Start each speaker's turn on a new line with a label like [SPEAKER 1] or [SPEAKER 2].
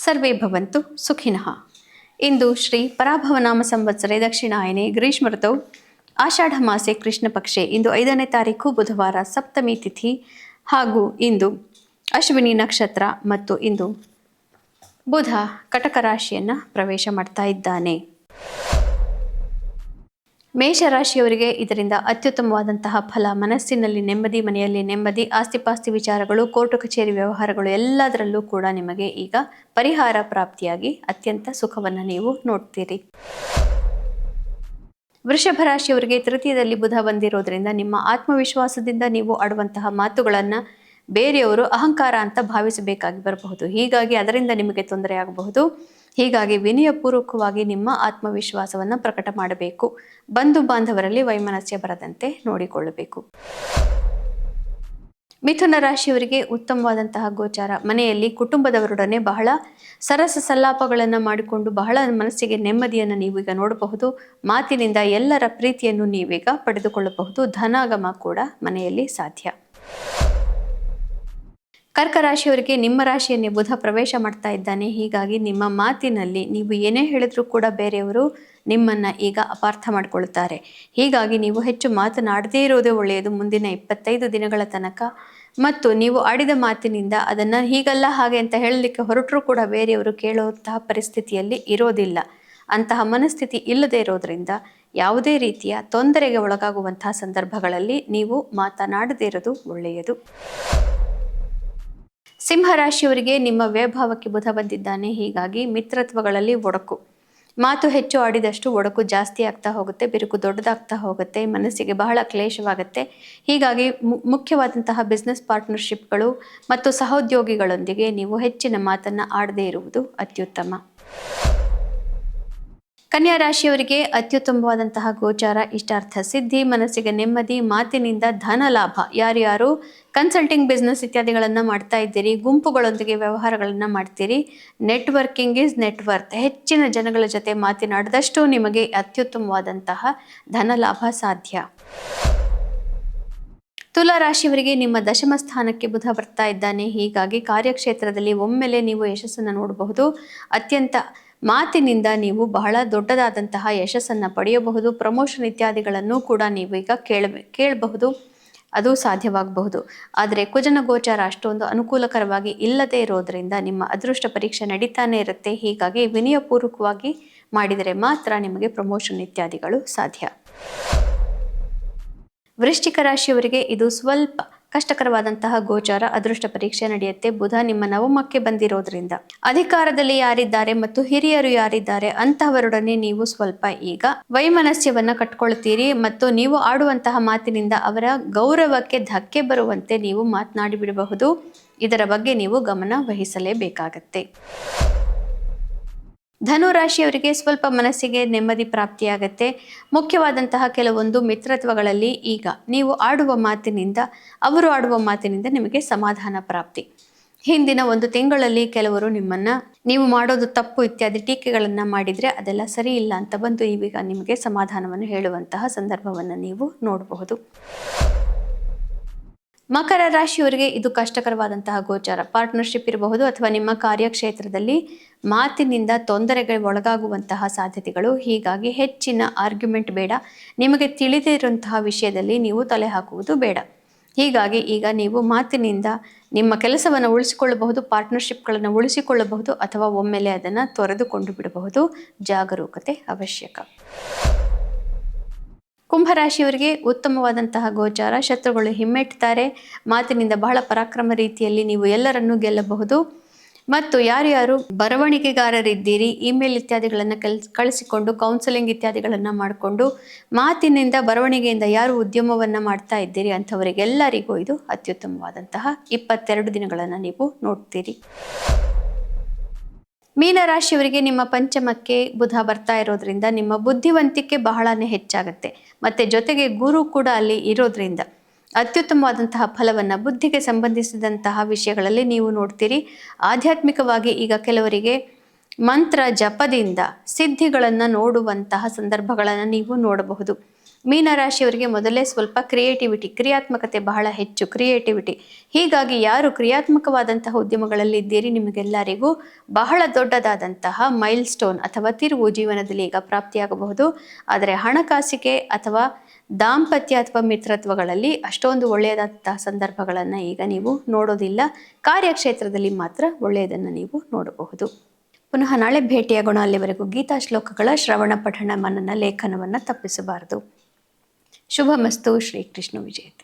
[SPEAKER 1] ಸರ್ವೇ ಭವಂತು ಸುಖಿನಃ. ಇಂದು ಶ್ರೀ ಪರಾಭವನಾಮ ಸಂವತ್ಸರೆ ದಕ್ಷಿಣಾಯನೆ ಗ್ರೀಷ್ಮ ಋತೌ ಆಷಾಢ ಮಾಸೆ ಕೃಷ್ಣ ಪಕ್ಷೆ ಇಂದು 5ನೇ ತಾರೀಕು ಬುಧವಾರ ಸಪ್ತಮಿ ತಿಥಿ ಹಾಗೂ ಇಂದು ಅಶ್ವಿನಿ ನಕ್ಷತ್ರ ಮತ್ತು ಇಂದು ಬುಧ ಕಟಕ ರಾಶಿಯನ್ನು ಪ್ರವೇಶ ಮಾಡ್ತಾ ಇದ್ದಾನೆ. ಮೇಷರಾಶಿಯವರಿಗೆ ಇದರಿಂದ ಅತ್ಯುತ್ತಮವಾದಂತಹ ಫಲ, ಮನಸ್ಸಿನಲ್ಲಿ ನೆಮ್ಮದಿ, ಮನೆಯಲ್ಲಿ ನೆಮ್ಮದಿ, ಆಸ್ತಿಪಾಸ್ತಿ ವಿಚಾರಗಳು, ಕೋರ್ಟು ಕಚೇರಿ ವ್ಯವಹಾರಗಳು ಎಲ್ಲದರಲ್ಲೂ ಕೂಡ ನಿಮಗೆ ಈಗ ಪರಿಹಾರ ಪ್ರಾಪ್ತಿಯಾಗಿ ಅತ್ಯಂತ ಸುಖವನ್ನು ನೀವು ನೋಡ್ತೀರಿ. ವೃಷಭ ರಾಶಿಯವರಿಗೆ ತೃತೀಯದಲ್ಲಿ ಬುಧ ಬಂದಿರೋದ್ರಿಂದ ನಿಮ್ಮ ಆತ್ಮವಿಶ್ವಾಸದಿಂದ ನೀವು ಆಡುವಂತಹ ಮಾತುಗಳನ್ನು ಬೇರೆಯವರು ಅಹಂಕಾರ ಅಂತ ಭಾವಿಸಬೇಕಾಗಿ ಬರಬಹುದು. ಹೀಗಾಗಿ ಅದರಿಂದ ನಿಮಗೆ ತೊಂದರೆ ಆಗಬಹುದು. ಹೀಗಾಗಿ ವಿನಯಪೂರ್ವಕವಾಗಿ ನಿಮ್ಮ ಆತ್ಮವಿಶ್ವಾಸವನ್ನು ಪ್ರಕಟ ಮಾಡಬೇಕು. ಬಂಧು ಬಾಂಧವರಲ್ಲಿ ವೈಮನಸ್ಯ ಬರದಂತೆ ನೋಡಿಕೊಳ್ಳಬೇಕು. ಮಿಥುನ ರಾಶಿಯವರಿಗೆ ಉತ್ತಮವಾದಂತಹ ಗೋಚಾರ. ಮನೆಯಲ್ಲಿ ಕುಟುಂಬದವರೊಡನೆ ಬಹಳ ಸರಸ ಸಲ್ಲಾಪಗಳನ್ನು ಮಾಡಿಕೊಂಡು ಬಹಳ ಮನಸ್ಸಿಗೆ ನೆಮ್ಮದಿಯನ್ನು ನೀವೀಗ ನೋಡಬಹುದು. ಮಾತಿನಿಂದ ಎಲ್ಲರ ಪ್ರೀತಿಯನ್ನು ನೀವೀಗ ಪಡೆದುಕೊಳ್ಳಬಹುದು. ಧನಾಗಮ ಕೂಡ ಮನೆಯಲ್ಲಿ ಸಾಧ್ಯ. ಕರ್ಕ ರಾಶಿಯವರಿಗೆ ನಿಮ್ಮ ರಾಶಿಯನ್ನೇ ಬುಧ ಪ್ರವೇಶ ಮಾಡ್ತಾ ಇದ್ದಾನೆ. ಹೀಗಾಗಿ ನಿಮ್ಮ ಮಾತಿನಲ್ಲಿ ನೀವು ಏನೇ ಹೇಳಿದ್ರೂ ಕೂಡ ಬೇರೆಯವರು ನಿಮ್ಮನ್ನು ಈಗ ಅಪಾರ್ಥ ಮಾಡಿಕೊಳ್ಳುತ್ತಾರೆ. ಹೀಗಾಗಿ ನೀವು ಹೆಚ್ಚು ಮಾತನಾಡದೇ ಇರೋದೇ ಒಳ್ಳೆಯದು ಮುಂದಿನ 25 ದಿನಗಳ ತನಕ. ಮತ್ತು ನೀವು ಆಡಿದ ಮಾತಿನಿಂದ ಅದನ್ನು ಹೀಗಲ್ಲ ಹಾಗೆ ಅಂತ ಹೇಳಲಿಕ್ಕೆ ಹೊರಟರೂ ಕೂಡ ಬೇರೆಯವರು ಕೇಳುವಂತಹ ಪರಿಸ್ಥಿತಿಯಲ್ಲಿ ಇರೋದಿಲ್ಲ. ಅಂತಹ ಮನಸ್ಥಿತಿ ಇಲ್ಲದೇ ಇರೋದ್ರಿಂದ ಯಾವುದೇ ರೀತಿಯ ತೊಂದರೆಗೆ ಒಳಗಾಗುವಂತಹ ಸಂದರ್ಭಗಳಲ್ಲಿ ನೀವು ಮಾತನಾಡದೇ ಇರೋದು ಒಳ್ಳೆಯದು. ಸಿಂಹರಾಶಿಯವರಿಗೆ ನಿಮ್ಮ ವ್ಯಯಭಾವಕ್ಕೆ ಬುಧ ಬಂದಿದ್ದಾನೆ. ಹೀಗಾಗಿ ಮಿತ್ರತ್ವಗಳಲ್ಲಿ ಒಡಕು, ಮಾತು ಹೆಚ್ಚು ಆಡಿದಷ್ಟು ಒಡಕು ಜಾಸ್ತಿ ಆಗ್ತಾ ಹೋಗುತ್ತೆ, ಬಿರುಕು ದೊಡ್ಡದಾಗ್ತಾ ಹೋಗುತ್ತೆ, ಮನಸ್ಸಿಗೆ ಬಹಳ ಕ್ಲೇಶವಾಗುತ್ತೆ. ಹೀಗಾಗಿ ಮುಖ್ಯವಾದಂತಹ ಬಿಸ್ನೆಸ್ ಪಾರ್ಟ್ನರ್ಶಿಪ್ಗಳು ಮತ್ತು ಸಹೋದ್ಯೋಗಿಗಳೊಂದಿಗೆ ನೀವು ಹೆಚ್ಚಿನ ಮಾತನ್ನು ಆಡದೇ ಇರುವುದು ಅತ್ಯುತ್ತಮ. ಕನ್ಯಾ ರಾಶಿಯವರಿಗೆ ಅತ್ಯುತ್ತಮವಾದಂತಹ ಗೋಚಾರ, ಇಷ್ಟಾರ್ಥ ಸಿದ್ಧಿ, ಮನಸ್ಸಿಗೆ ನೆಮ್ಮದಿ, ಮಾತಿನಿಂದ ಧನ ಲಾಭ. ಯಾರ್ಯಾರು ಕನ್ಸಲ್ಟಿಂಗ್ ಬಿಸ್ನೆಸ್ ಇತ್ಯಾದಿಗಳನ್ನು ಮಾಡ್ತಾ ಇದ್ದೀರಿ, ಗುಂಪುಗಳೊಂದಿಗೆ ವ್ಯವಹಾರಗಳನ್ನು ಮಾಡ್ತೀರಿ, ನೆಟ್ವರ್ಕಿಂಗ್ ಈಸ್ ನೆಟ್ವರ್ತ್. ಹೆಚ್ಚಿನ ಜನಗಳ ಜೊತೆ ಮಾತನಾಡಿದಷ್ಟು ನಿಮಗೆ ಅತ್ಯುತ್ತಮವಾದಂತಹ ಧನ ಲಾಭ ಸಾಧ್ಯ. ತುಲಾ ರಾಶಿಯವರಿಗೆ ನಿಮ್ಮ ದಶಮ ಸ್ಥಾನಕ್ಕೆ ಬುಧ ಬರ್ತಾ ಇದ್ದಾನೆ. ಹೀಗಾಗಿ ಕಾರ್ಯಕ್ಷೇತ್ರದಲ್ಲಿ ಒಮ್ಮೆಲೆ ನೀವು ಯಶಸ್ಸನ್ನು ನೋಡಬಹುದು. ಅತ್ಯಂತ ಮಾತಿನಿಂದ ನೀವು ಬಹಳ ದೊಡ್ಡದಾದಂತಹ ಯಶಸ್ಸನ್ನು ಪಡೆಯಬಹುದು. ಪ್ರಮೋಷನ್ ಇತ್ಯಾದಿಗಳನ್ನು ಕೂಡ ನೀವು ಈಗ ಕೇಳಬಹುದು, ಅದು ಸಾಧ್ಯವಾಗಬಹುದು. ಆದರೆ ಕುಜನ ಗೋಚಾರ ಅಷ್ಟೊಂದು ಅನುಕೂಲಕರವಾಗಿ ಇಲ್ಲದೇ ಇರೋದರಿಂದ ನಿಮ್ಮ ಅದೃಷ್ಟ ಪರೀಕ್ಷೆ ನಡೀತಾನೆ ಇರುತ್ತೆ. ಹೀಗಾಗಿ ವಿನಯಪೂರ್ವಕವಾಗಿ ಮಾಡಿದರೆ ಮಾತ್ರ ನಿಮಗೆ ಪ್ರಮೋಷನ್ ಇತ್ಯಾದಿಗಳು ಸಾಧ್ಯ. ವೃಶ್ಚಿಕ ರಾಶಿಯವರಿಗೆ ಇದು ಸ್ವಲ್ಪ ಕಷ್ಟಕರವಾದಂತಹ ಗೋಚಾರ, ಅದೃಷ್ಟ ಪರೀಕ್ಷೆ ನಡೆಯುತ್ತೆ. ಬುಧ ನಿಮ್ಮ ನವಮಕ್ಕೆ ಬಂದಿರೋದ್ರಿಂದ ಅಧಿಕಾರದಲ್ಲಿ ಯಾರಿದ್ದಾರೆ ಮತ್ತು ಹಿರಿಯರು ಯಾರಿದ್ದಾರೆ ಅಂತಹವರೊಡನೆ ನೀವು ಸ್ವಲ್ಪ ಈಗ ವೈಮನಸ್ಯವನ್ನ ಕಟ್ಕೊಳ್ತೀರಿ ಮತ್ತು ನೀವು ಆಡುವಂತಹ ಮಾತಿನಿಂದ ಅವರ ಗೌರವಕ್ಕೆ ಧಕ್ಕೆ ಬರುವಂತೆ ನೀವು ಮಾತನಾಡಿ ಬಿಡಬಹುದು. ಇದರ ಬಗ್ಗೆ ನೀವು ಗಮನ ವಹಿಸಲೇಬೇಕಾಗತ್ತೆ. ಧನು ರಾಶಿಯವರಿಗೆ ಸ್ವಲ್ಪ ಮನಸ್ಸಿಗೆ ನೆಮ್ಮದಿ ಪ್ರಾಪ್ತಿಯಾಗತ್ತೆ. ಮುಖ್ಯವಾದಂತಹ ಕೆಲವೊಂದು ಮಿತ್ರತ್ವಗಳಲ್ಲಿ ಈಗ ನೀವು ಆಡುವ ಮಾತಿನಿಂದ, ಅವರು ಆಡುವ ಮಾತಿನಿಂದ ನಿಮಗೆ ಸಮಾಧಾನ ಪ್ರಾಪ್ತಿ. ಹಿಂದಿನ 1 ತಿಂಗಳಲ್ಲಿ ಕೆಲವರು ನಿಮ್ಮನ್ನು ನೀವು ಮಾಡೋದು ತಪ್ಪು ಇತ್ಯಾದಿ ಟೀಕೆಗಳನ್ನು ಮಾಡಿದರೆ ಅದೆಲ್ಲ ಸರಿ ಇಲ್ಲ ಅಂತ ಬಂದು ಈಗ ನಿಮಗೆ ಸಮಾಧಾನವನ್ನು ಹೇಳುವಂತಹ ಸಂದರ್ಭವನ್ನು ನೀವು ನೋಡಬಹುದು. ಮಕರ ರಾಶಿಯವರಿಗೆ ಇದು ಕಷ್ಟಕರವಾದಂತಹ ಗೋಚಾರ. ಪಾರ್ಟ್ನರ್ಶಿಪ್ ಇರಬಹುದು ಅಥವಾ ನಿಮ್ಮ ಕಾರ್ಯಕ್ಷೇತ್ರದಲ್ಲಿ ಮಾತಿನಿಂದ ತೊಂದರೆಗೆ ಒಳಗಾಗುವಂತಹ ಸಾಧ್ಯತೆಗಳು. ಹೀಗಾಗಿ ಹೆಚ್ಚಿನ ಆರ್ಗ್ಯುಮೆಂಟ್ ಬೇಡ. ನಿಮಗೆ ತಿಳಿದಿರುವಂತಹ ವಿಷಯದಲ್ಲಿ ನೀವು ತಲೆ ಹಾಕುವುದು ಬೇಡ. ಹೀಗಾಗಿ ಈಗ ನೀವು ಮಾತಿನಿಂದ ನಿಮ್ಮ ಕೆಲಸವನ್ನು ಉಳಿಸಿಕೊಳ್ಳಬಹುದು, ಪಾರ್ಟ್ನರ್ಶಿಪ್ಗಳನ್ನು ಉಳಿಸಿಕೊಳ್ಳಬಹುದು ಅಥವಾ ಒಮ್ಮೆಲೆ ಅದನ್ನು ತೊರೆದುಕೊಂಡು ಬಿಡಬಹುದು. ಜಾಗರೂಕತೆ ಅವಶ್ಯಕ. ಕುಂಭರಾಶಿಯವರಿಗೆ ಉತ್ತಮವಾದಂತಹ ಗೋಚಾರ. ಶತ್ರುಗಳು ಹಿಮ್ಮೆಟ್ಟುತ್ತಾರೆ. ಮಾತಿನಿಂದ ಬಹಳ ಪರಾಕ್ರಮ ರೀತಿಯಲ್ಲಿ ನೀವು ಎಲ್ಲರನ್ನೂ ಗೆಲ್ಲಬಹುದು. ಮತ್ತು ಯಾರ್ಯಾರು ಬರವಣಿಗೆಗಾರರಿದ್ದೀರಿ, ಇಮೇಲ್ ಇತ್ಯಾದಿಗಳನ್ನು ಕಳಿಸಿಕೊಂಡು ಕೌನ್ಸಲಿಂಗ್ ಇತ್ಯಾದಿಗಳನ್ನು ಮಾಡಿಕೊಂಡು ಮಾತಿನಿಂದ ಬರವಣಿಗೆಯಿಂದ ಯಾರು ಉದ್ಯಮವನ್ನು ಮಾಡ್ತಾ ಇದ್ದೀರಿ ಅಂಥವರಿಗೆಲ್ಲರಿಗೂ ಇದು ಅತ್ಯುತ್ತಮವಾದಂತಹ 22 ದಿನಗಳನ್ನು ನೀವು ನೋಡ್ತೀರಿ. ಮೀನರಾಶಿಯವರಿಗೆ ನಿಮ್ಮ ಪಂಚಮಕ್ಕೆ ಬುಧ ಬರ್ತಾ ಇರೋದ್ರಿಂದ ನಿಮ್ಮ ಬುದ್ಧಿವಂತಿಕೆ ಬಹಳನೇ ಹೆಚ್ಚಾಗುತ್ತೆ. ಮತ್ತು ಜೊತೆಗೆ ಗುರು ಕೂಡ ಅಲ್ಲಿ ಇರೋದ್ರಿಂದ ಅತ್ಯುತ್ತಮವಾದಂತಹ ಫಲವನ್ನು ಬುದ್ಧಿಗೆ ಸಂಬಂಧಿಸಿದಂತಹ ವಿಷಯಗಳಲ್ಲಿ ನೀವು ನೋಡ್ತೀರಿ. ಆಧ್ಯಾತ್ಮಿಕವಾಗಿ ಈಗ ಕೆಲವರಿಗೆ ಮಂತ್ರ ಜಪದಿಂದ ಸಿದ್ಧಿಗಳನ್ನು ನೋಡುವಂತಹ ಸಂದರ್ಭಗಳನ್ನು ನೀವು ನೋಡಬಹುದು. ಮೀನರಾಶಿಯವರಿಗೆ ಮೊದಲೇ ಸ್ವಲ್ಪ ಕ್ರಿಯಾತ್ಮಕತೆ ಬಹಳ ಹೆಚ್ಚು, ಕ್ರಿಯೇಟಿವಿಟಿ. ಹೀಗಾಗಿ ಯಾರು ಕ್ರಿಯಾತ್ಮಕವಾದಂತಹ ಉದ್ಯಮಗಳಲ್ಲಿ ಇದ್ದೀರಿ, ನಿಮಗೆಲ್ಲರಿಗೂ ಬಹಳ ದೊಡ್ಡದಾದಂತಹ ಮೈಲ್ ಸ್ಟೋನ್ ಅಥವಾ ತಿರುವು ಜೀವನದಲ್ಲಿ ಈಗ ಪ್ರಾಪ್ತಿಯಾಗಬಹುದು. ಆದರೆ ಹಣಕಾಸಿಗೆ ಅಥವಾ ದಾಂಪತ್ಯ ಅಥವಾ ಮಿತ್ರತ್ವಗಳಲ್ಲಿ ಅಷ್ಟೊಂದು ಒಳ್ಳೆಯದಾದಂತಹ ಸಂದರ್ಭಗಳನ್ನು ಈಗ ನೀವು ನೋಡೋದಿಲ್ಲ. ಕಾರ್ಯಕ್ಷೇತ್ರದಲ್ಲಿ ಮಾತ್ರ ಒಳ್ಳೆಯದನ್ನು ನೀವು ನೋಡಬಹುದು. ಪುನಃ ನಾಳೆ ಭೇಟಿಯಾಗೋಣ. ಅಲ್ಲಿವರೆಗೂ ಗೀತಾ ಶ್ಲೋಕಗಳ ಶ್ರವಣ ಪಠಣ ಮನನ ಲೇಖನವನ್ನು ತಪ್ಪಿಸಬಾರದು. ಶುಭಮಸ್ತು. ಶ್ರೀಕೃಷ್ಣ ವಿಜಯ.